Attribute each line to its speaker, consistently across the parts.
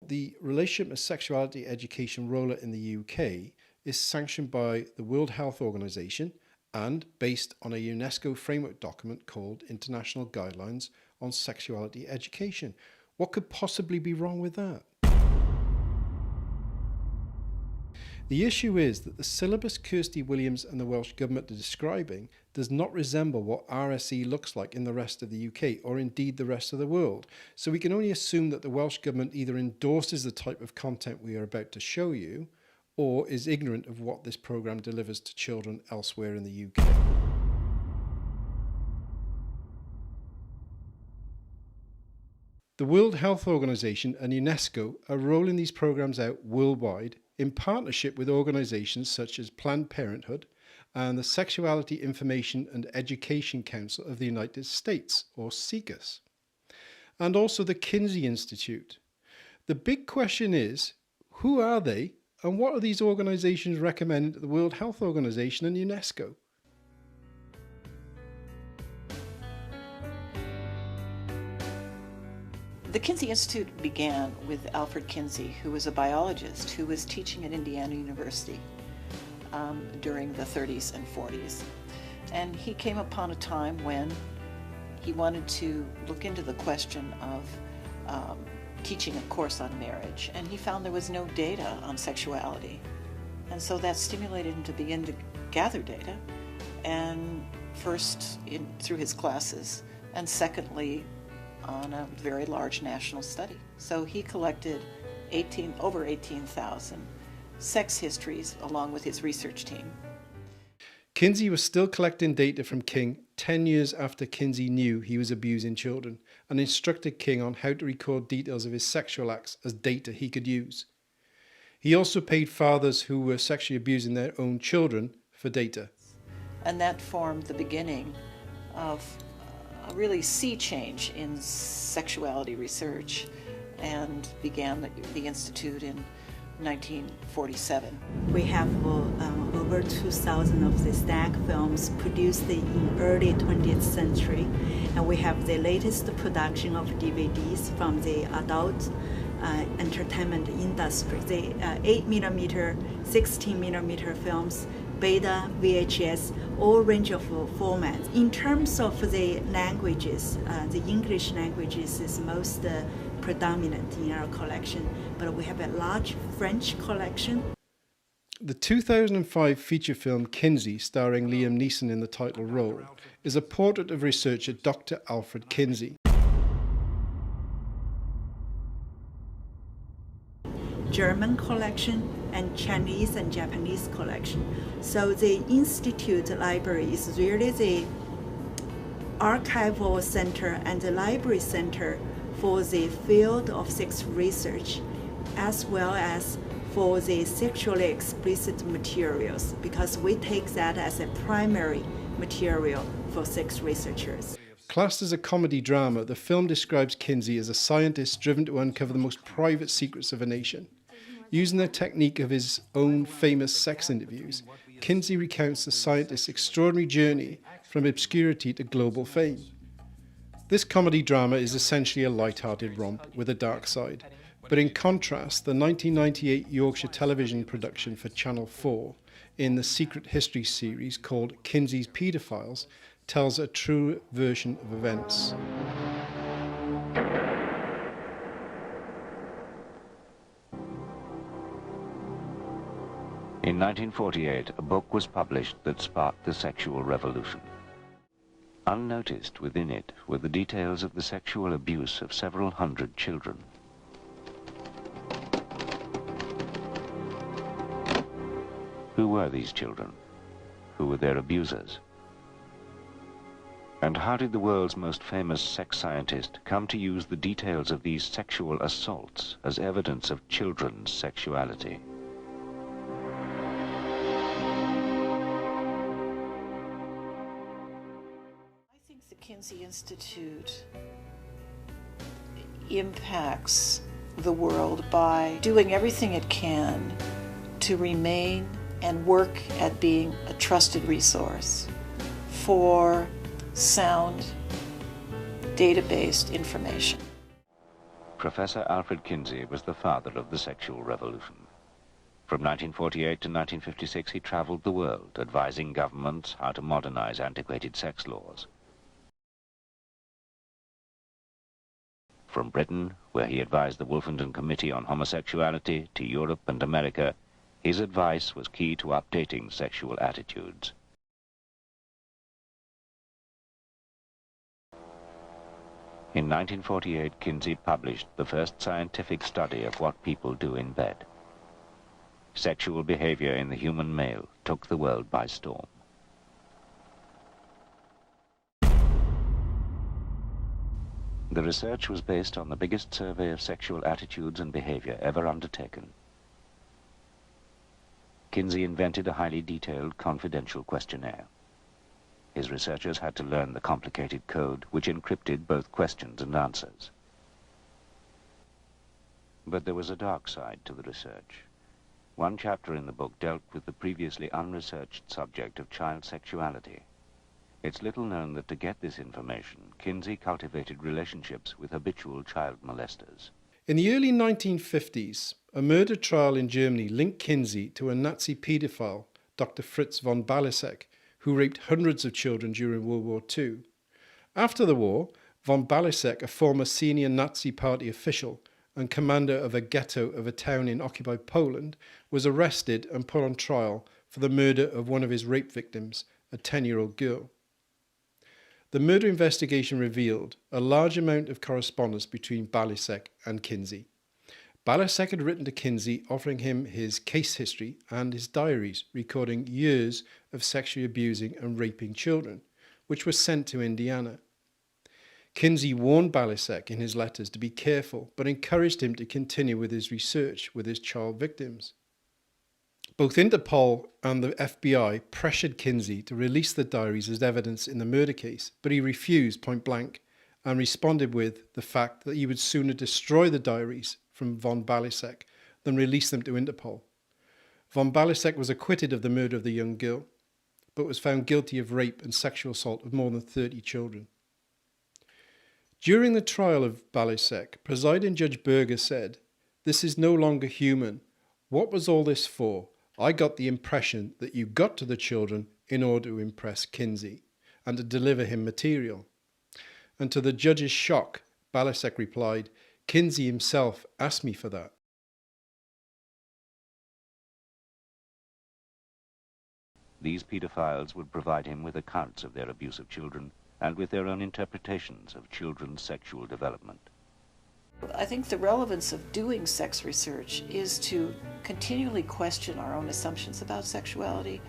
Speaker 1: the relationship of sexuality education rollout in the UK is sanctioned by the World Health Organization and based on a UNESCO framework document called International Guidelines on Sexuality Education. What could possibly be wrong with that? The issue is that the syllabus Kirsty Williams and the Welsh Government are describing does not resemble what RSE looks like in the rest of the UK or indeed the rest of the world. So we can only assume that the Welsh Government either endorses the type of content we are about to show you or is ignorant of what this programme delivers to children elsewhere in the UK. The World Health Organization and UNESCO are rolling these programmes out worldwide in partnership with organisations such as Planned Parenthood and the Sexuality Information and Education Council of the United States, or SIECUS, and also the Kinsey Institute. The big question is, who are they and what are these organisations recommending to the World Health Organization and UNESCO?
Speaker 2: The Kinsey Institute began with Alfred Kinsey, who was a biologist who was teaching at Indiana University during the 30s and 40s. And he came upon a time when he wanted to look into the question of teaching a course on marriage, and he found there was no data on sexuality. And so that stimulated him to begin to gather data, and first through his classes, and secondly, on a very large national study. So he collected over 18,000 sex histories along with his research team.
Speaker 1: Kinsey was still collecting data from King 10 years after Kinsey knew he was abusing children and instructed King on how to record details of his sexual acts as data he could use. He also paid fathers who were sexually abusing their own children for data.
Speaker 2: And that formed the beginning of a really sea change in sexuality research, and began the Institute in 1947.
Speaker 3: We have over 2,000 of the stag films produced in early 20th century, and we have the latest production of DVDs from the adult entertainment industry. The 8mm, 16mm films, Beta, VHS, all range of formats. In terms of the languages, the English languages is most predominant in our collection, but we have a large French collection.
Speaker 1: The 2005 feature film Kinsey, starring Liam Neeson in the title role, is a portrait of researcher Dr. Alfred Kinsey.
Speaker 3: German collection and Chinese and Japanese collection. So the Institute Library is really the archival center and the library center for the field of sex research, as well as for the sexually explicit materials, because we take that as a primary material for sex researchers.
Speaker 1: Classed as a comedy drama, the film describes Kinsey as a scientist driven to uncover the most private secrets of a nation. Using the technique of his own famous sex interviews, Kinsey recounts the scientist's extraordinary journey from obscurity to global fame. This comedy drama is essentially a light-hearted romp with a dark side, but in contrast, the 1998 Yorkshire television production for Channel 4 in the Secret History series called Kinsey's Paedophiles tells a true version of events.
Speaker 4: In 1948, a book was published that sparked the sexual revolution. Unnoticed within it were the details of the sexual abuse of several hundred children. Who were these children? Who were their abusers? And how did the world's most famous sex scientist come to use the details of these sexual assaults as evidence of children's sexuality?
Speaker 2: The Kinsey Institute impacts the world by doing everything it can to remain and work at being a trusted resource for sound, data-based information.
Speaker 4: Professor Alfred Kinsey was the father of the sexual revolution. From 1948 to 1956, he traveled the world, advising governments how to modernize antiquated sex laws. From Britain, where he advised the Wolfenden Committee on Homosexuality, to Europe and America, his advice was key to updating sexual attitudes. In 1948, Kinsey published the first scientific study of what people do in bed. Sexual behavior in the human male took the world by storm. The research was based on the biggest survey of sexual attitudes and behavior ever undertaken. Kinsey invented a highly detailed, confidential questionnaire. His researchers had to learn the complicated code which encrypted both questions and answers. But there was a dark side to the research. One chapter in the book dealt with the previously unresearched subject of child sexuality. It's little known that to get this information, Kinsey cultivated relationships with habitual child molesters.
Speaker 1: In the early 1950s, a murder trial in Germany linked Kinsey to a Nazi paedophile, Dr. Fritz von Balasek, who raped hundreds of children during World War II. After the war, von Balasek, a former senior Nazi party official and commander of a ghetto of a town in occupied Poland, was arrested and put on trial for the murder of one of his rape victims, a 10-year-old girl. The murder investigation revealed a large amount of correspondence between Balasek and Kinsey. Balasek had written to Kinsey offering him his case history and his diaries recording years of sexually abusing and raping children, which were sent to Indiana. Kinsey warned Balasek in his letters to be careful, but encouraged him to continue with his research with his child victims. Both Interpol and the FBI pressured Kinsey to release the diaries as evidence in the murder case, but he refused point blank and responded with the fact that he would sooner destroy the diaries from von Balasek than release them to Interpol. Von Balasek was acquitted of the murder of the young girl, but was found guilty of rape and sexual assault of more than 30 children. During the trial of Balasek, presiding Judge Berger said, "This is no longer human. What was all this for? I got the impression that you got to the children in order to impress Kinsey and to deliver him material." And to the judge's shock, Balasek replied, "Kinsey himself asked me for that."
Speaker 4: These paedophiles would provide him with accounts of their abuse of children and with their own interpretations of children's sexual development.
Speaker 2: I think the relevance of doing sex research is to continually question our own assumptions about sexuality,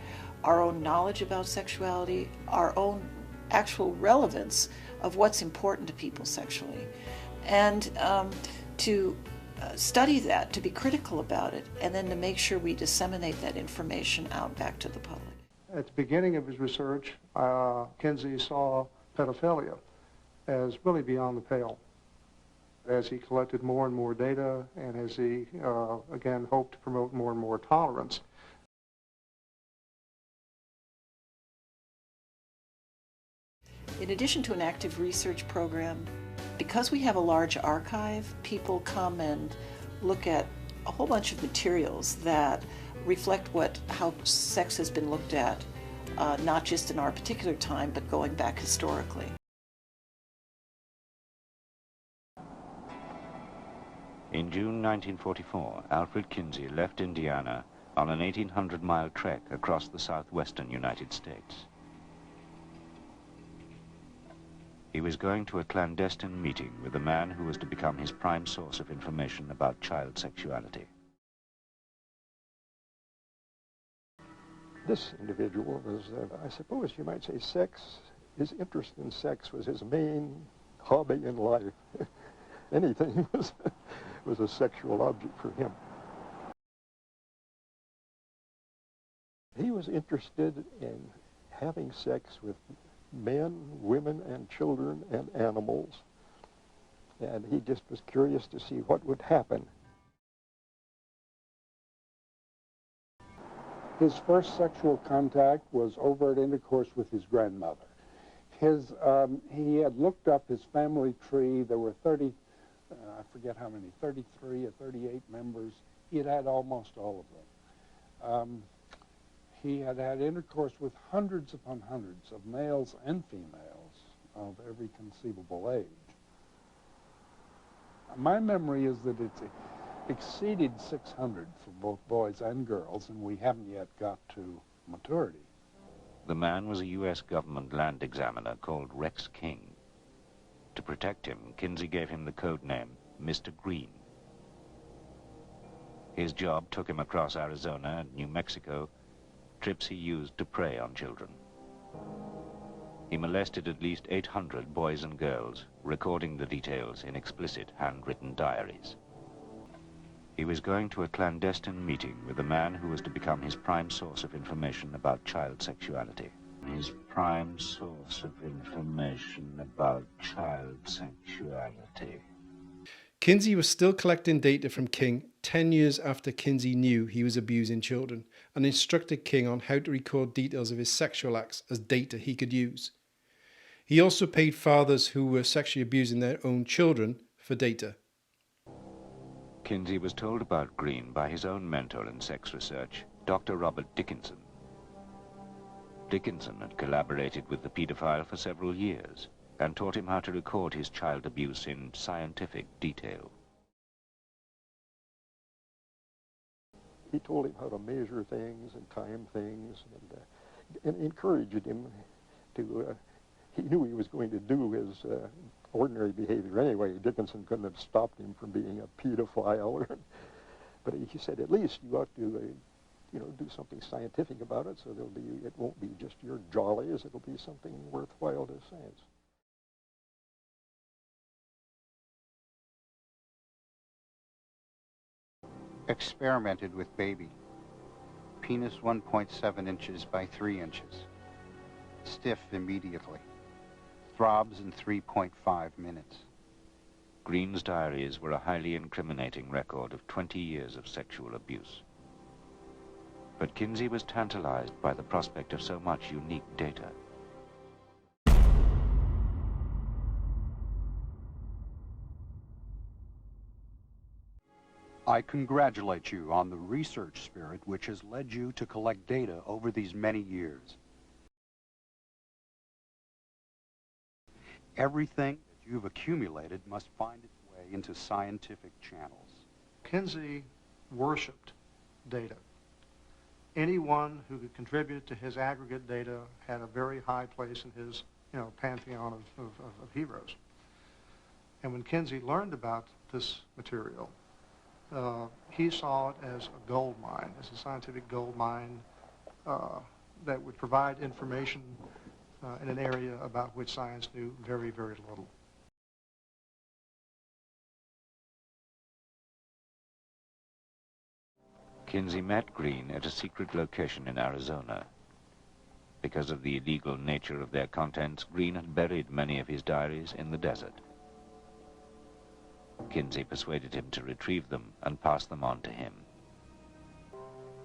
Speaker 2: our own knowledge about sexuality, our own actual relevance of what's important to people sexually, and to study that, to be critical about it, and then to make sure we disseminate that information out back to the public.
Speaker 5: At the beginning of his research, Kinsey saw pedophilia as really beyond the pale. As he collected more and more data, and as he, again, hoped to promote more and more tolerance.
Speaker 2: In addition to an active research program, because we have a large archive, people come and look at a whole bunch of materials that reflect how sex has been looked at, not just in our particular time, but going back historically.
Speaker 4: In June 1944, Alfred Kinsey left Indiana on an 1,800-mile trek across the southwestern United States. He was going to a clandestine meeting with a man who was to become his prime source of information about child sexuality.
Speaker 6: This individual was, I suppose you might say, his interest in sex was his main hobby in life. Anything was a sexual object for him. He was interested in having sex with men, women, and children, and animals. And he just was curious to see what would happen.
Speaker 7: His first sexual contact was overt intercourse with his grandmother. He had looked up his family tree. There were 30 I forget how many, 33 or 38 members. He had had almost all of them. He had had intercourse with hundreds upon hundreds of males and females of every conceivable age. My memory is that it's exceeded 600 for both boys and girls, and we haven't yet got to maturity.
Speaker 4: The man was a U.S. government land examiner called Rex King. To protect him, Kinsey gave him the code name Mr. Green. His job took him across Arizona and New Mexico, trips he used to prey on children. He molested at least 800 boys and girls, recording the details in explicit handwritten diaries. He was going to a clandestine meeting with a man who was to become his prime source of information about child sexuality. His prime source of information about child sexuality.
Speaker 1: Kinsey was still collecting data from King 10 years after Kinsey knew he was abusing children and instructed King on how to record details of his sexual acts as data he could use. He also paid fathers who were sexually abusing their own children for data.
Speaker 4: Kinsey was told about Green by his own mentor in sex research, Dr. Robert Dickinson. Dickinson had collaborated with the paedophile for several years and taught him how to record his child abuse in scientific detail.
Speaker 6: He told him how to measure things and time things, and encouraged him to, he knew he was going to do his ordinary behavior anyway. Dickinson couldn't have stopped him from being a pedophile. But he said, at least you ought to, do something scientific about it, so it won't be just your jollies, it'll be something worthwhile to science.
Speaker 8: Experimented with baby. Penis 1.7 inches by 3 inches. Stiff immediately. Throbs in 3.5 minutes.
Speaker 4: Green's diaries were a highly incriminating record of 20 years of sexual abuse. But Kinsey was tantalized by the prospect of so much unique data.
Speaker 8: I congratulate you on the research spirit which has led you to collect data over these many years. Everything that you've accumulated must find its way into scientific channels.
Speaker 5: Kinsey worshipped data. Anyone who could contribute to his aggregate data had a very high place in his pantheon of heroes. And when Kinsey learned about this material, he saw it as a gold mine, as a scientific gold mine that would provide information in an area about which science knew very, very little.
Speaker 4: Kinsey met Green at a secret location in Arizona. Because of the illegal nature of their contents, Green had buried many of his diaries in the desert. Kinsey persuaded him to retrieve them and pass them on to him.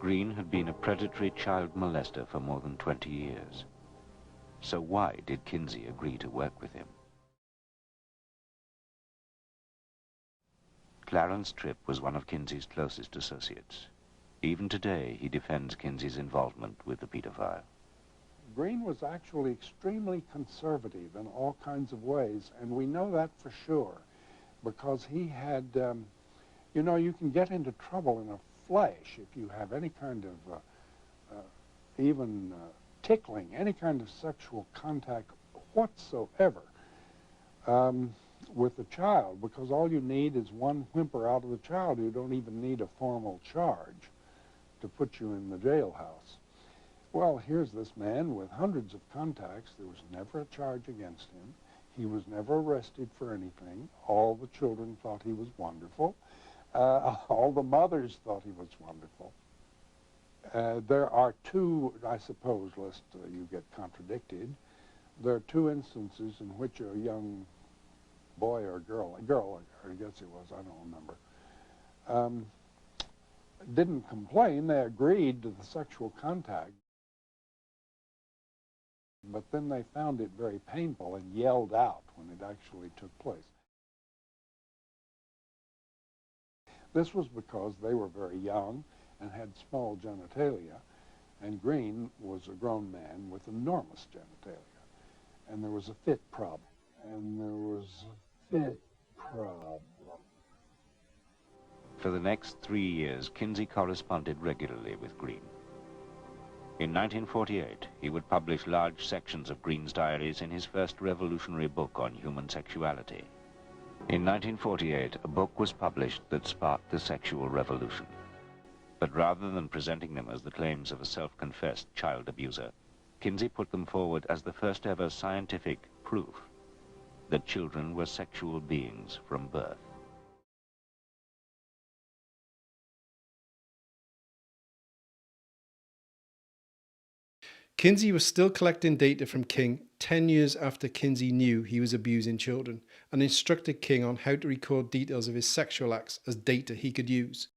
Speaker 4: Green had been a predatory child molester for more than 20 years. So why did Kinsey agree to work with him? Clarence Tripp was one of Kinsey's closest associates. Even today, he defends Kinsey's involvement with the pedophile.
Speaker 7: Green was actually extremely conservative in all kinds of ways, and we know that for sure, because he had, you can get into trouble in a flash if you have any kind of, even tickling, any kind of sexual contact whatsoever with the child, because all you need is one whimper out of the child. You don't even need a formal charge to put you in the jailhouse. Well, here's this man with hundreds of contacts. There was never a charge against him. He was never arrested for anything. All the children thought he was wonderful. All the mothers thought he was wonderful. There are two, I suppose, lest you get contradicted, there are two instances in which a young boy or girl, I guess it was, I don't remember, didn't complain. They agreed to the sexual contact, but then they found it very painful and yelled out when it actually took place. This was because they were very young and had small genitalia, and Green was a grown man with enormous genitalia. And there was a fit problem.
Speaker 4: For the next 3 years, Kinsey corresponded regularly with Green. In 1948, he would publish large sections of Green's diaries in his first revolutionary book on human sexuality. In 1948, a book was published that sparked the sexual revolution. But rather than presenting them as the claims of a self-confessed child abuser, Kinsey put them forward as the first ever scientific proof that children were sexual beings from birth.
Speaker 1: Kinsey was still collecting data from King 10 years after Kinsey knew he was abusing children and instructed King on how to record details of his sexual acts as data he could use.